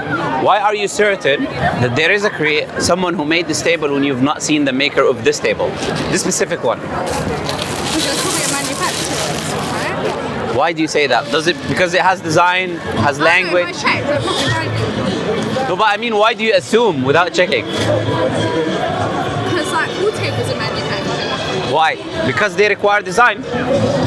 Why are you certain that there is someone who made this table when you've not seen the maker of this table, this specific one? Because it's probably a manufacturer, right? Why do you say that? Does it because it has design, has language? I checked, they're probably right. No, but I mean, why do you assume without checking? Because like all tables are manufactured. Why? Because they require design.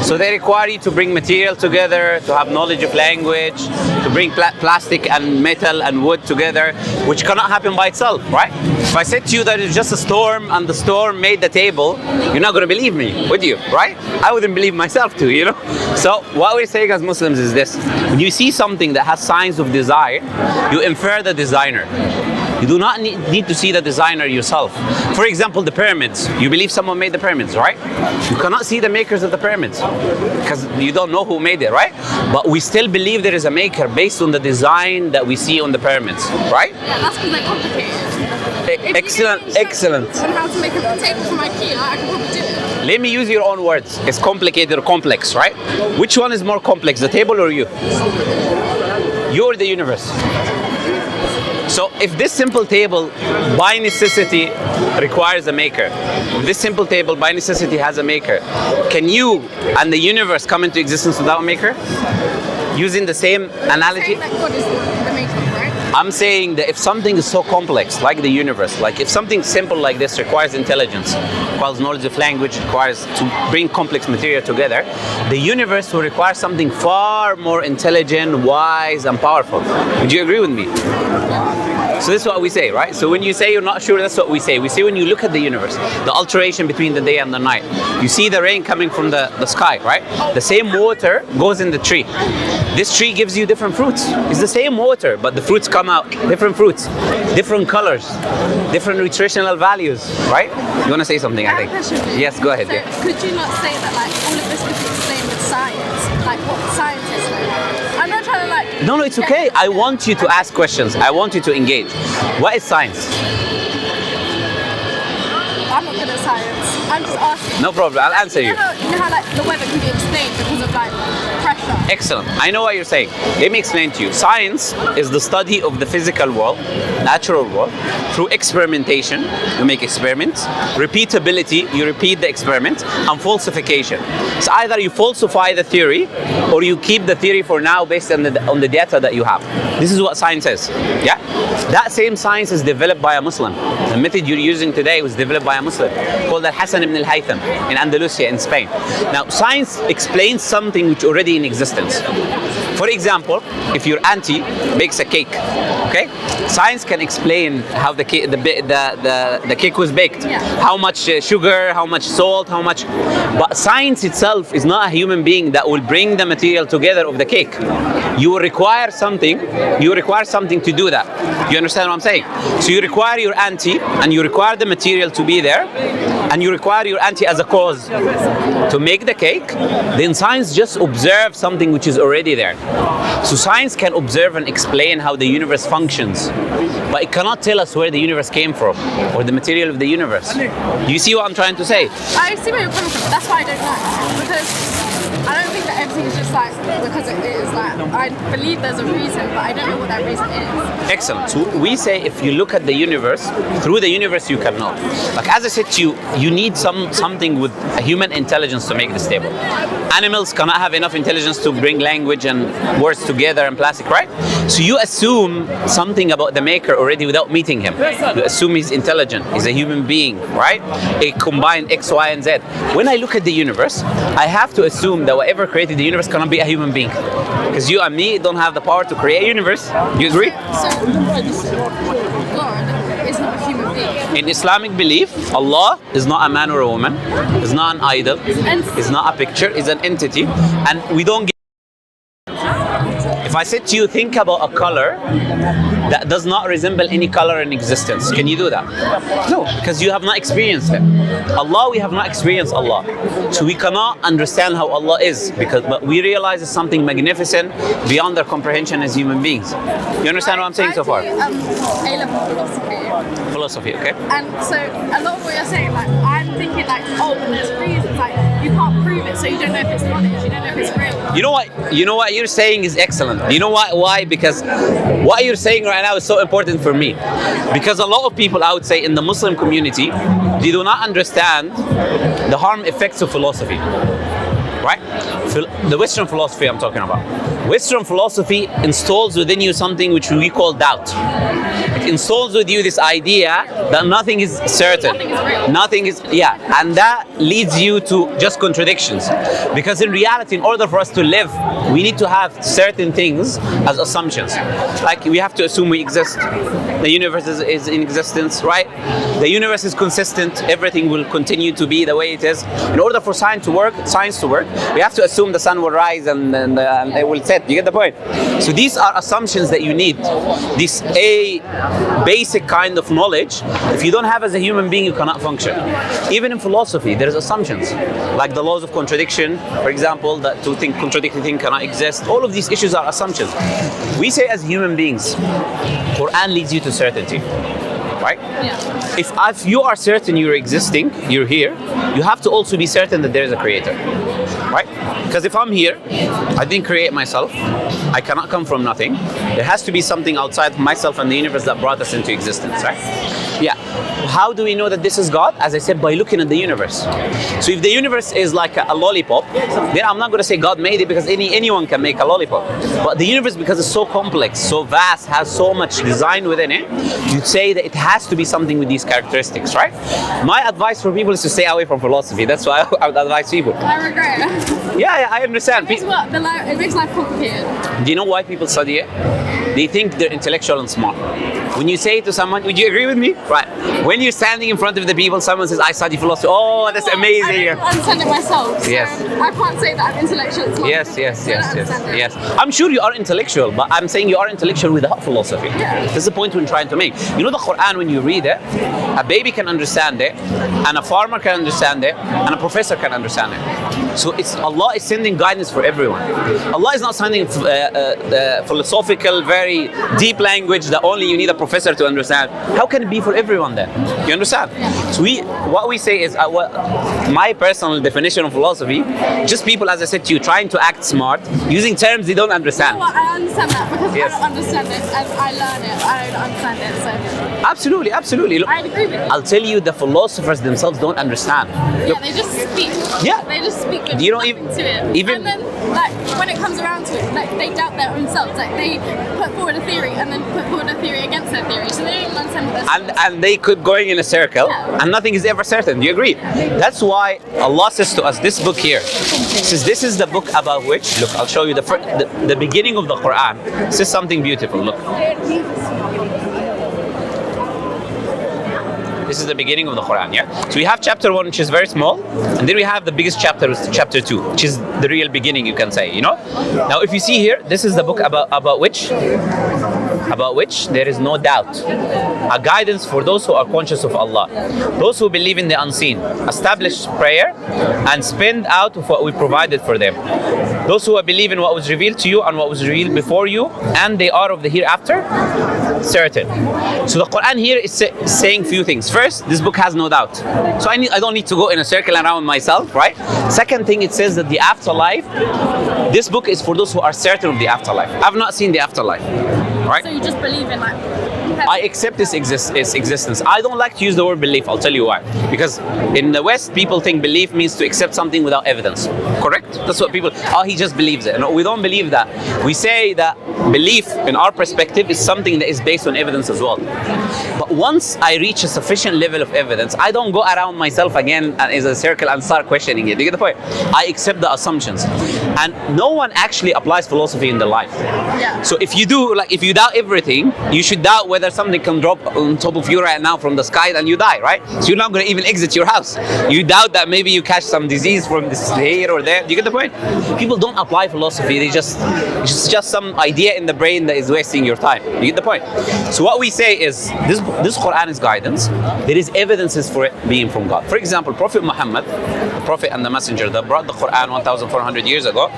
So they require you to bring material together, to have knowledge of language, to bring plastic and metal and wood together, which cannot happen by itself, right? If I said to you that it's just a storm and the storm made the table, you're not going to believe me, would you? Right? I wouldn't believe myself too, you know? So what we're saying as Muslims is this: when you see something that has signs of design, you infer the designer. You do not need to see the designer yourself. For example, the pyramids. You believe someone made the pyramids, right? You cannot see the makers of the pyramids because you don't know who made it, right? But we still believe there is a maker based on the design that we see on the pyramids, right? Yeah, that's because they're complicated. Excellent. On how to make a table from IKEA, I can probably do it. Let me use your own words. It's complicated or complex, right? Which one is more complex, the table or you? You or the universe? So if this simple table by necessity requires a maker, if this simple table by necessity has a maker, can you and the universe come into existence without a maker? Using the same analogy? Saying that God is the maker, right? I'm saying that if something is so complex, like the universe, like if something simple like this requires intelligence, requires knowledge of language, requires to bring complex material together, the universe will require something far more intelligent, wise, and powerful. Would you agree with me? So this is what we say, right? So when you say you're not sure, that's what we say. We say when you look at the universe, the alteration between the day and the night, you see the rain coming from the sky, right? The same water goes in the tree. This tree gives you different fruits. It's the same water, but the fruits come out, different fruits, different colors, different nutritional values, right? You want to say something, I think? Yes, go ahead. So Yeah. could you not say that like all of this could be explained with science? Like what scientists know? I'm not trying to like... No, it's okay. I want you to ask questions. I want you to engage. What is science? I'm not good at science. I'm just asking. No problem. I'll answer you. You know how like the weather can be explained because of like pressure? Excellent. I know what you're saying. Let me explain to you. Science is the study of the physical world, natural world, through experimentation. You make experiments. Repeatability, you repeat the experiment. And falsification. So either you falsify the theory or you keep the theory for now based on the data that you have. This is what science is. Yeah? That same science is developed by a Muslim. The method you're using today was developed by a Muslim called Al-Hasan ibn al-Haytham in Andalusia in Spain. Now, science explains something which already in existence. For example, if your auntie bakes a cake, okay? Science can explain how the cake was baked, how much sugar, how much salt, how much. But science itself is not a human being that will bring the material together of the cake. You will require something. You require something to do that. You understand what I'm saying? So you require your auntie, and you require the material to be there, and you require your auntie as a cause to make the cake. Then science just observes something which is already there. So science can observe and explain how the universe functions, but it cannot tell us where the universe came from or the material of the universe. You see what I'm trying to say? I see where you're coming from. That's why I don't know, because I don't think that everything is just like because it is like. I believe there's a reason, but I don't know what that reason is. Excellent. So we say if you look at the universe, through the universe you can know. Like as I said to you, you need something with a human intelligence to make this table. Animals cannot have enough intelligence to bring language and words together and plastic, right? So you assume something about the maker already without meeting him. You assume he's intelligent, he's a human being, right? A combined X, Y, and Z. When I look at the universe, I have to assume that whatever created the universe cannot be a human being. Because you and me don't have the power to create a universe. You agree? So, God is not a human being. In Islamic belief, Allah is not a man or a woman, is not an idol, is not a picture, is an entity, and we don't get. If I said to you, think about a color that does not resemble any color in existence, can you do that? No, because you have not experienced it. Allah, we have not experienced Allah. So we cannot understand how Allah is, but we realize it's something magnificent beyond our comprehension as human beings. You understand what I'm saying so far? A-level philosophy. Philosophy, okay? And so a lot of what you're saying, like I'm thinking like, oh, but there's reasons, like you can't prove prove it, so you don't know if it's knowledge, you don't know if it's real. You know what you're saying is excellent. You know why? Because what you're saying right now is so important for me. Because a lot of people, I would say, in the Muslim community, they do not understand the harm effects of philosophy. Right? The Western philosophy I'm talking about. Western philosophy installs within you something which we call doubt. It installs with you this idea that nothing is certain. Nothing is real. Nothing is, yeah. And that leads you to just contradictions. Because in reality, in order for us to live, we need to have certain things as assumptions. Like we have to assume we exist. The universe is in existence, right? The universe is consistent. Everything will continue to be the way it is. In order for science to work, we have to assume the sun will rise and it will set. You get the point? So these are assumptions that you need. This basic kind of knowledge. If you don't have as a human being, you cannot function. Even in philosophy, there's assumptions. Like the laws of contradiction, for example, that two contradicting things cannot exist. All of these issues are assumptions. We say as human beings, Quran leads you to certainty. Right? Yeah. If you are certain you're existing, you're here, you have to also be certain that there is a creator. Right? Because if I'm here, I didn't create myself, I cannot come from nothing. There has to be something outside of myself and the universe that brought us into existence, right? Yeah. How do we know that this is God? As I said, by looking at the universe. So if the universe is like a lollipop, then I'm not going to say God made it because anyone can make a lollipop. But the universe, because it's so complex, so vast, has so much design within it, you'd say that it has to be something with these characteristics, right? My advice for people is to stay away from philosophy. That's why I would advise people. I regret it. Yeah, I understand. It makes life complicated. Do you know why people study it? They think they're intellectual and smart. When you say to someone, would you agree with me? Right. When you're standing in front of the people, someone says, I study philosophy. Oh, that's amazing. I don't understand it myself. So yes. I can't say that I'm intellectual and smart. Yes. I'm sure you are intellectual, but I'm saying you are intellectual without philosophy. Yeah. That's the point we're trying to make. You know the Quran, when you read it, a baby can understand it, and a farmer can understand it, and a professor can understand it. So Allah is sending guidance for everyone. Allah is not sending philosophical, very deep language that only you need a professor to understand. How can it be for everyone then? You understand? So what we say is, my personal definition of philosophy, just people, as I said to you, trying to act smart, using terms they don't understand. You know what? I understand that because Yes. I don't understand it as I learn it. I don't understand it. So Absolutely. Look, I agree with you. I'll tell you, the philosophers themselves don't understand. Look, Yeah, they just speak. Yeah. They just speak with You know, nothing to it. even- And then, like, when it comes around to it, like, they doubt their own selves. Like, they put forward a theory and then put forward a theory against their theory. So they don't even understand what they're saying. and they keep going in a circle, Yeah. and nothing is ever certain. Do you agree? That's why Allah says to us, this book here, says this is the book about which, look, I'll show you the beginning of the Quran. Says something beautiful. Look. This is the beginning of the Quran, yeah? So we have chapter 1, which is very small, and then we have the biggest chapter, chapter 2, which is the real beginning, you can say, you know? Now, if you see here, this is the book about which there is no doubt. A guidance for those who are conscious of Allah. Those who believe in the unseen, establish prayer, and spend out of what we provided for them. Those who believe in what was revealed to you and what was revealed before you, and they are of the hereafter certain. So the Quran here is saying few things. First, this book has no doubt. So I don't need to go in a circle around myself, right? Second thing, it says that the afterlife, this book is for those who are certain of the afterlife. I've not seen the afterlife, right? So you just believe in, like, I accept its existence. I don't like to use the word belief. I'll tell you why. Because in the West, people think belief means to accept something without evidence. Correct? That's what people, he just believes it. No, we don't believe that. We say that belief, in our perspective, is something that is based on evidence as well. But once I reach a sufficient level of evidence, I don't go around myself again as a circle and start questioning it. Do you get the point? I accept the assumptions. And no one actually applies philosophy in their life. Yeah. So if you do, like, if you doubt everything, you should doubt whether something can drop on top of you right now from the sky and you die, right? So you're not going to even exit your house. You doubt that maybe you catch some disease from this here or there. Do you get the point? People don't apply philosophy. It's just some idea in the brain that is wasting your time. You get the point? So what we say is, this Quran is guidance. There is evidences for it being from God. For example, Prophet Muhammad, the Prophet and the Messenger that brought the Quran 1,400 years ago,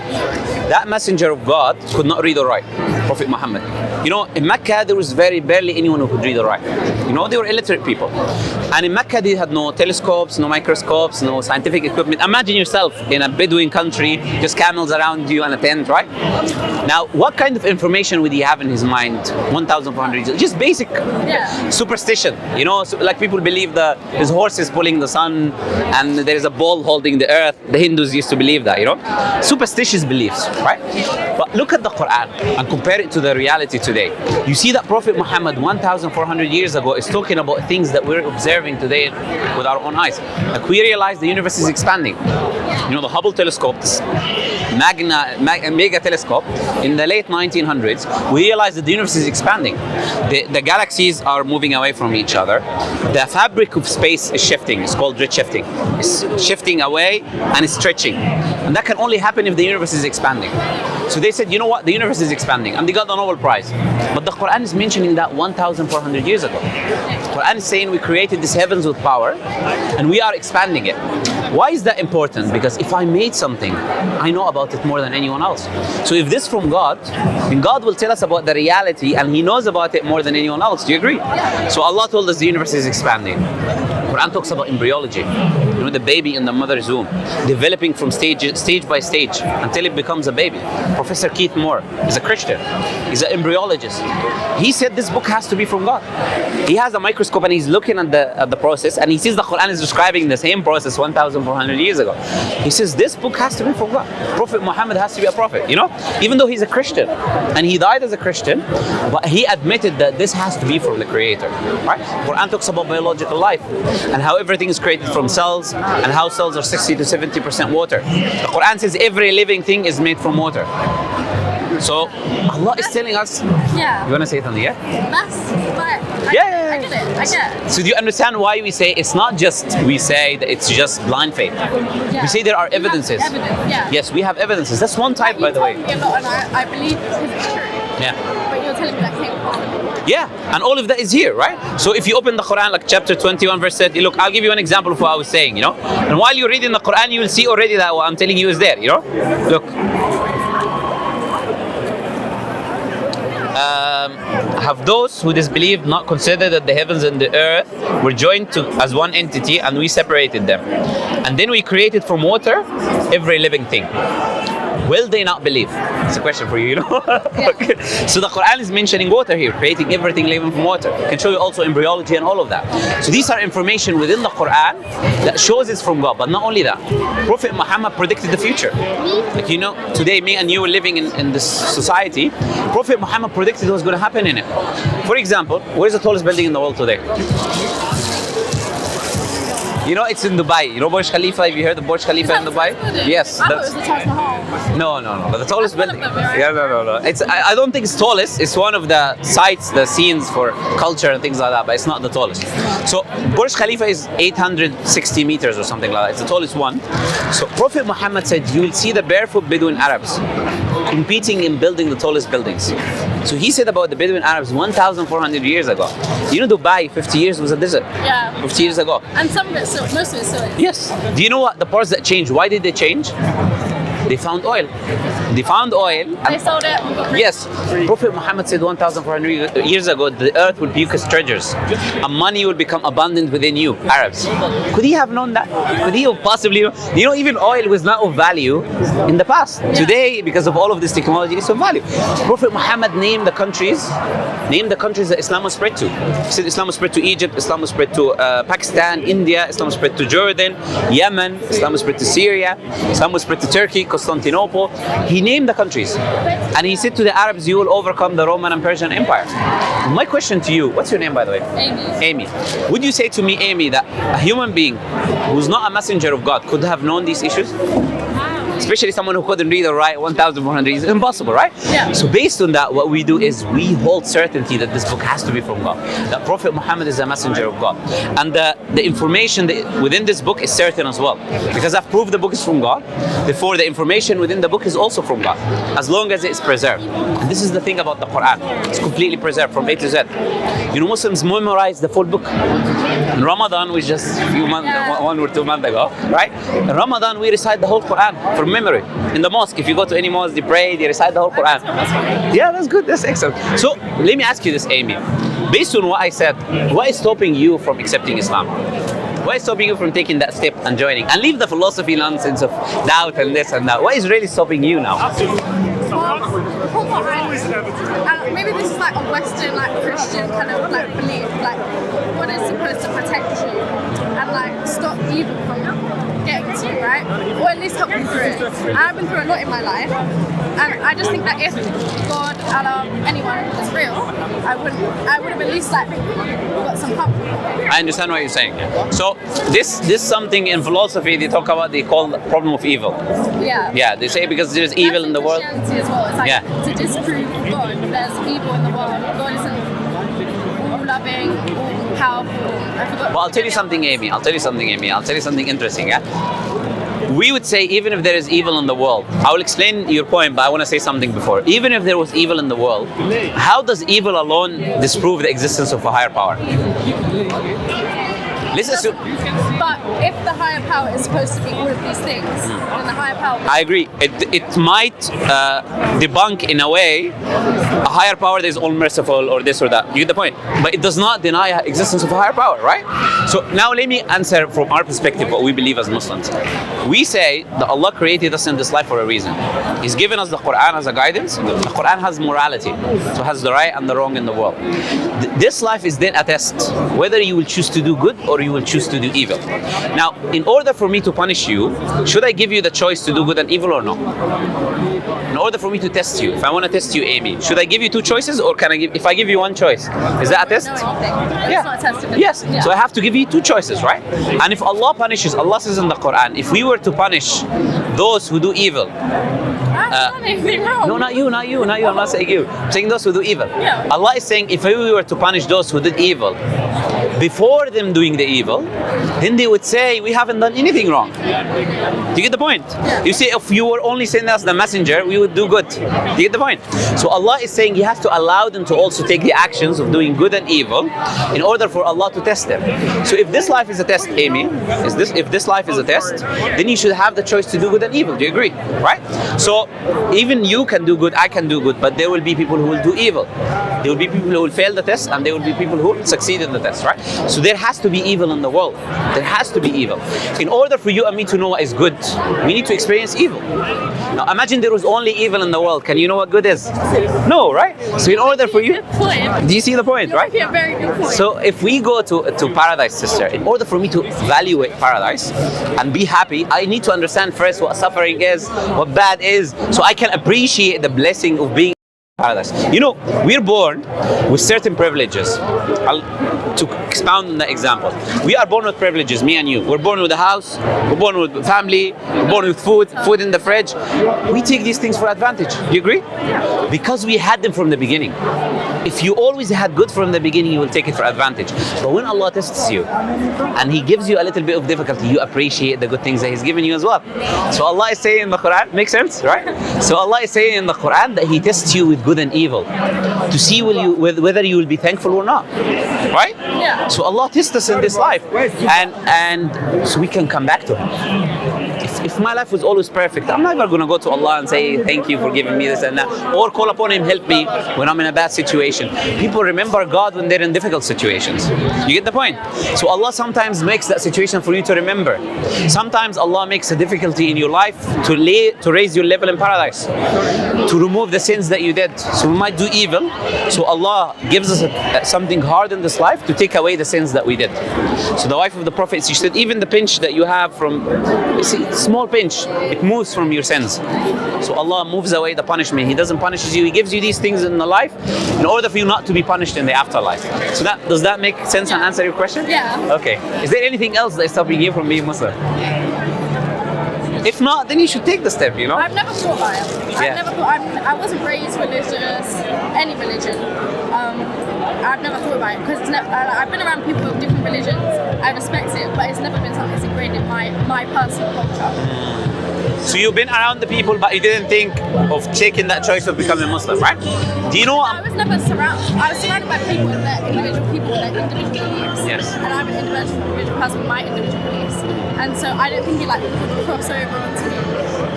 that Messenger of God could not read or write. Prophet Muhammad. You know, in Mecca, there was very barely anyone who could read or write. You know, they were illiterate people. And in Mecca, they had no telescopes, no microscopes, no scientific equipment. Imagine yourself in a Bedouin country, just camels around you and a tent, right? Now, what kind of information would he have in his mind 1,400 years? Just basic superstition. You know, so like people believe that his horse is pulling the sun and there is a ball holding the earth. The Hindus used to believe that, you know? Superstitious beliefs, right? But look at the Quran and compare it to the reality today. You see that Prophet Muhammad 1,400 years ago is talking about things that we're observing today with our own eyes. Like we realize the universe is expanding. You know, the Hubble telescope, this mega telescope, in the late 1900s, we realized that the universe is expanding. The galaxies are moving away from each other. The fabric of space is shifting. It's called redshifting. It's shifting away and it's stretching. And that can only happen if the universe is expanding. So they said, you know what, the universe is expanding, and they got the Nobel Prize. But the Quran is mentioning that 1,400 years ago. The Quran is saying we created this heavens with power, and we are expanding it. Why is that important? Because if I made something, I know about it more than anyone else. So if this is from God, then God will tell us about the reality, and He knows about it more than anyone else. Do you agree? So Allah told us the universe is expanding. Quran talks about embryology. You know, the baby in the mother's womb, developing from stage by stage until it becomes a baby. Professor Keith Moore is a Christian. He's an embryologist. He said this book has to be from God. He has a microscope and he's looking at the process, and he sees the Quran is describing the same process 1,400 years ago. He says this book has to be from God. Prophet Muhammad has to be a prophet, you know? Even though he's a Christian and he died as a Christian, but he admitted that this has to be from the Creator, right? Quran talks about biological life and how everything is created from cells and how cells are 60 to 70% water. The Quran says every living thing is made from water. So Allah is telling us. Yeah. You want to say something? Yeah. That's right. I get it. I get it. So do you understand why we say it's not just we say that it's just blind faith? Yeah. We say there are evidences. Evidence, yeah. Yes, we have evidences. That's one type, by the way. You told me a lot, and I believe it's true. Yeah. But you're telling me that came from. Yeah, and all of that is here, right? So if you open the Quran, like chapter 21, verse 30, look, I'll give you an example of what I was saying, you know? And while you're reading the Quran, you will see already that what I'm telling you is there, you know? Look. Have those who disbelieved not considered that the heavens and the earth were joined as one entity, and we separated them? And then we created from water every living thing. Will they not believe? It's a question for you, you know? Okay. So the Quran is mentioning water here, creating everything living from water. It can show you also embryology and all of that. So these are information within the Quran that shows it's from God. But not only that, Prophet Muhammad predicted the future. Like, you know, today me and you are living in this society. Prophet Muhammad predicted what's going to happen in it. For example, where's the tallest building in the world today? You know, it's in Dubai. You know Burj Khalifa? Have you heard of Burj Khalifa in Dubai? Yes. I thought it was the Taj Mahal. No. But the tallest That's one building. of them, right? Yeah, no. It's I don't think it's tallest. It's one of the sites, the scenes for culture and things like that. But it's not the tallest. So Burj Khalifa is 860 meters or something like that. It's the tallest one. So Prophet Muhammad said, you will see the barefoot Bedouin Arabs competing in building the tallest buildings. So he said about the Bedouin Arabs 1,400 years ago. You know, Dubai 50 years was a desert. Yeah. 50 years ago. And some of it, most of it still is. Yes. Do you know what the parts that changed? Why did they change? They found oil. They found oil. They sold it. And got rich. Yes. Prophet Muhammad said 1,400 years ago, the earth will be as treasures, and money will become abundant within you, Arabs. Could he have known that? Could he have possibly known? You know, even oil was not of value in the past. Yeah. Today, because of all of this technology, it's of value. Prophet Muhammad named the countries that Islam was spread to. He said Islam was spread to Egypt, Islam was spread to Pakistan, India, Islam was spread to Jordan, Yemen, Islam was spread to Syria, Islam was spread to Turkey, Constantinople. He named the countries. And he said to the Arabs, you will overcome the Roman and Persian Empire. My question to you, what's your name, by the way? Amy. Would you say to me, Amy, that a human being who's not a messenger of God could have known these issues? Especially someone who couldn't read or write 1,400 years. Impossible, right? Yeah. So based on that, what we do is we hold certainty that this book has to be from God. That Prophet Muhammad is a messenger of God. And the information within this book is certain as well. Because I've proved the book is from God, therefore the information within the book is also from God, as long as it's preserved. And this is the thing about the Quran. It's completely preserved from A to Z. You know, Muslims memorize the full book. In Ramadan, which just a few months, 1 or 2 months ago, right? In Ramadan, we recite the whole Quran for from memory. In the mosque, if you go to any mosque, they pray, they recite the whole Quran. Yeah, that's good. That's excellent. So let me ask you this, Amy. Based on what I said, what is stopping you from accepting Islam? What is stopping you from taking that step and joining? And leave the philosophy nonsense of doubt and this and that. What is really stopping you now? Maybe this is like a Western, like Christian kind of like belief, like God is supposed to protect you and like stop evil from getting to you, right? Or at least help you through it. I've been through a lot in my life, and I just think that if God, Allah, anyone was real, I would have at least like got some help. I understand what you're saying. So this something in philosophy they talk about, they call the problem of evil. Yeah. Yeah, they say because there's evil in the world. Christianity as well. It's like to disprove God, there's evil in the world. God isn't all loving, all powerful. Well, I'll tell you something, Amy. I'll tell you something interesting. Yeah. We would say even if there is evil in the world, I will explain your point, but I want to say something before. Even if there was evil in the world, how does evil alone disprove the existence of a higher power? Let's assume. But if the higher power is supposed to be all of these things, then the higher power. I agree. It might debunk in a way a higher power that is all merciful or this or that. You get the point? But it does not deny existence of a higher power, right? So now let me answer from our perspective what we believe as Muslims. We say that Allah created us in this life for a reason. He's given us the Quran as a guidance. The Quran has morality, so it has the right and the wrong in the world. This life is then a test, whether you will choose to do good or you will choose to do evil. Now, in order for me to punish you, should I give you the choice to do good and evil or no? In order for me to test you, if I want to test you, Amy, should I give you two choices or can I give? If I give you one choice, is that a test? It's not a test. Yes. Yeah. So I have to give you two choices, right? And if Allah punishes, Allah says in the Quran, if we were to punish those who do evil. I've done anything wrong. No, not you. I'm not saying you. I'm saying those who do evil. Yeah. Allah is saying if we were to punish those who did evil before them doing the evil, then they would say we haven't done anything wrong. Do you get the point? Yeah. You see, if you were only sending us the messenger, we would do good. Do you get the point? So Allah is saying you have to allow them to also take the actions of doing good and evil in order for Allah to test them. So if this life is a test, Amy, if this life is a test, then you should have the choice to do good and evil. Do you agree? Right? So even you can do good, I can do good, but there will be people who will do evil. There will be people who will fail the test, and there will be people who succeed in the test, right? So there has to be evil in the world. There has to be evil. In order for you and me to know what is good, we need to experience evil. Now imagine there was only evil in the world. Can you know what good is? No, right? So in order for you, do you see the point, right? Yeah, very good point. So if we go to paradise, sister, in order for me to evaluate paradise and be happy, I need to understand first what suffering is, what bad is, so I can appreciate the blessing of being paradise. You know, we're born with certain privileges. To expound on that example, we are born with privileges, me and you. We're born with a house, we're born with family, we're born with food in the fridge. We take these things for advantage. Do you agree? Because we had them from the beginning. If you always had good from the beginning, you will take it for advantage. But when Allah tests you and He gives you a little bit of difficulty, you appreciate the good things that He's given you as well. So Allah is saying in the Quran, makes sense, right? So Allah is saying in the Quran that He tests you with good and evil to see whether you will be thankful or not, right? Yeah. So Allah tests us in this life, and so we can come back to Him. If my life was always perfect, I'm never going to go to Allah and say thank you for giving me this and that, or call upon Him, help me when I'm in a bad situation. People remember God when they're in difficult situations. You get the point? So Allah sometimes makes that situation for you to remember. Sometimes Allah makes a difficulty in your life to raise your level in paradise, to remove the sins that you did. So we might do evil, so Allah gives us something hard in this life to take away the sins that we did. So the wife of the Prophet, she said, even the pinch that you have from, you see, small pinch, it moves from your sins. So Allah moves away the punishment. He doesn't punish you. He gives you these things in the life in order for you not to be punished in the afterlife. So does that make sense and answer your question? Yeah. Okay. Is there anything else that is stopping you from being Muslim? If not, then you should take the step, you know? I've never thought about it. I wasn't raised religious, any religion. I've never thought about it because I've been around people of different religions. I respect it, but it's never been something that's ingrained in my personal culture. So you've been around the people, but you didn't think of taking that choice of becoming Muslim, right? Do you know what? I was never surrounded. I was surrounded by people with their individual people with their individual beliefs. Yes. And I'm an individual person with my individual beliefs. And so I don't think he like would cross over onto me.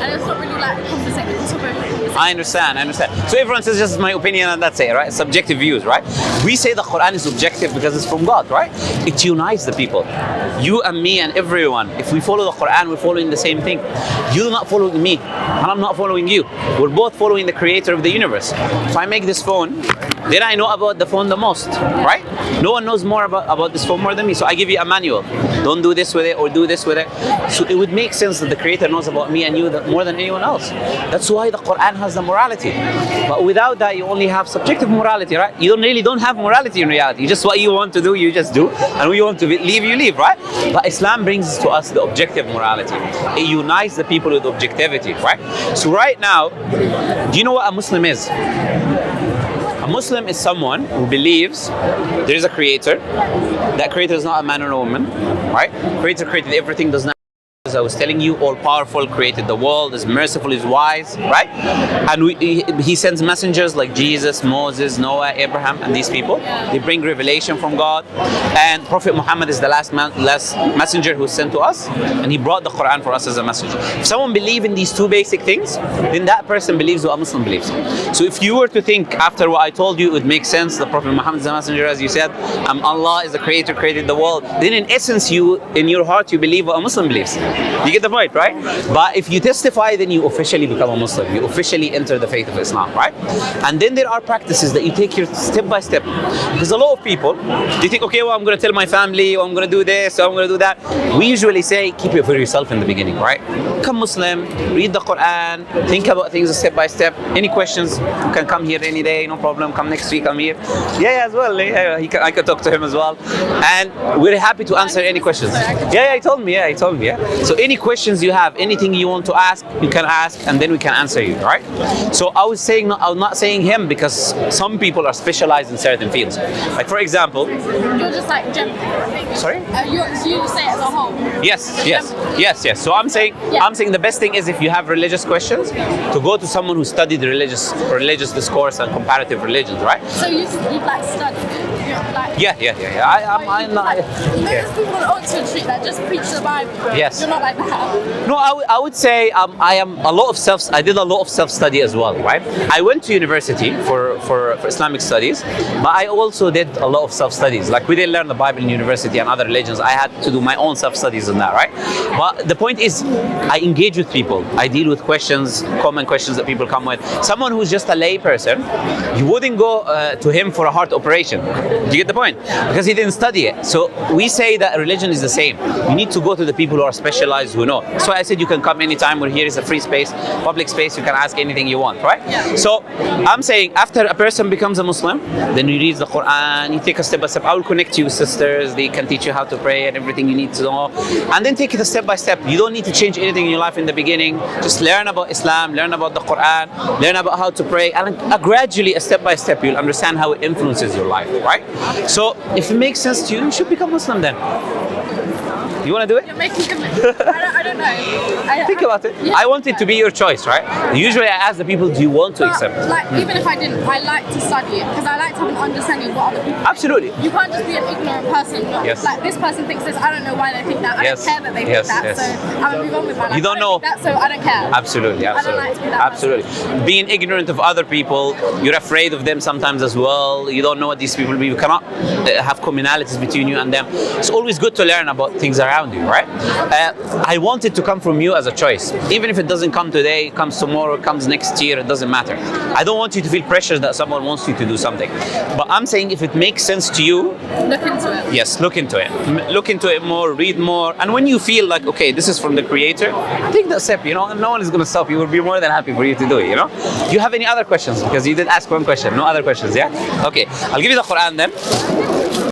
And it's not really like a conversation. It's not really a conversation. I understand. So everyone says just my opinion and that's it, right? Subjective views, right? We say the Quran is objective because it's from God, right? It unites the people. You and me and everyone. If we follow the Quran, we're following the same thing. You're not following me, and I'm not following you. We're both following the creator of the universe. If I make this phone, then I know about the phone the most, right? No one knows more about this phone more than me. So I give you a manual. Don't do this with it or do this with it. So it would make sense that the creator knows about me and you more than anyone else. That's why the Quran has the morality. But without that, you only have subjective morality, right? You don't have morality in reality. Just what you want to do, you just do. And what you want to leave, you leave, right? But Islam brings to us the objective morality. It unites the people with objectivity, right? So right now, do you know what a Muslim is? A Muslim is someone who believes there is a creator. That creator is not a man or a woman, right? Creator created everything, does not. As I was telling you, all powerful, created the world, is merciful, is wise, right? And he sends messengers like Jesus, Moses, Noah, Abraham, and these people. They bring revelation from God. And Prophet Muhammad is the last messenger who was sent to us, and he brought the Quran for us as a message. If someone believes in these two basic things, then that person believes what a Muslim believes. So if you were to think after what I told you, it would make sense that Prophet Muhammad is a messenger, as you said, Allah is the creator, created the world, then in essence, in your heart, you believe what a Muslim believes. You get the point, right? But if you testify, then you officially become a Muslim. You officially enter the faith of Islam, right? And then there are practices that you take here step by step. Because a lot of people, they think, okay, well, I'm going to tell my family, or I'm going to do this, or I'm going to do that. We usually say, keep it for yourself in the beginning, right? Become Muslim, read the Quran, think about things step by step. Any questions, you can come here any day, no problem. Come next week, I'm here. Yeah, as well. Yeah, I can talk to him as well. And we're happy to answer any questions. Yeah, he told me. So any questions you have, anything you want to ask, you can ask, and then we can answer you, right? So I was not saying him because some people are specialized in certain fields. Like for example, You're just like general. sorry? You say it as a whole. Yes. So I'm saying the best thing is if you have religious questions, to go to someone who studied religious discourse and comparative religions, right? So you like study. Like, Yeah. I'm not. There's people on Oxford Street that just preach the Bible. Yes. You're not like that. No, I would say I did a lot of self-study as well, right? I went to university for Islamic studies, but I also did a lot of self-studies. Like we didn't learn the Bible in university and other religions. I had to do my own self-studies on that, right? But the point is, I engage with people. I deal with common questions that people come with. Someone who's just a lay person, you wouldn't go to him for a heart operation. Do you get the point? Because he didn't study it. So we say that religion is the same. You need to go to the people who are specialized, who know. So I said you can come anytime. We're here is a free space, public space. You can ask anything you want, right? Yeah. So I'm saying after a person becomes a Muslim, then he reads the Quran, you take a step by step. I will connect you with sisters. They can teach you how to pray and everything you need to know. And then take it a step by step. You don't need to change anything in your life in the beginning. Just learn about Islam, learn about the Quran, learn about how to pray. And gradually, a step by step, you'll understand how it influences your life, right? So if it makes sense to you, you should become Muslim then. You want to do it? You're making I don't know. Think about it. Yeah. I want it to be your choice, right? Usually I ask the people, do you want to accept? Like, even if I didn't, I like to study it because I like to have an understanding of what other people think. Absolutely. You can't just be an ignorant person. Yes. Like, this person thinks this, I don't know why they think that. I Yes. don't care that they Yes, think that. yes. So I'm going to move on with my life. You don't know. That, so I don't care. Absolutely. I don't like to be that Absolutely. Being ignorant of other people, you're afraid of them sometimes as well. You don't know what these people believe. You cannot have commonalities between you and them. It's always good to learn about things around you, right? I want it to come from you as a choice. Even if it doesn't come today, comes tomorrow, comes next year, it doesn't matter. I don't want you to feel pressure that someone wants you to do something. But I'm saying if it makes sense to you, Look into it. yes, look into it. Look into it more, read more. And when you feel like, okay, this is from the creator, take that step, you know, and no one is going to stop you. We'll be more than happy for you to do it, you know? Do you have any other questions? Because you did ask one question. No other questions, yeah? Okay, I'll give you the Quran then.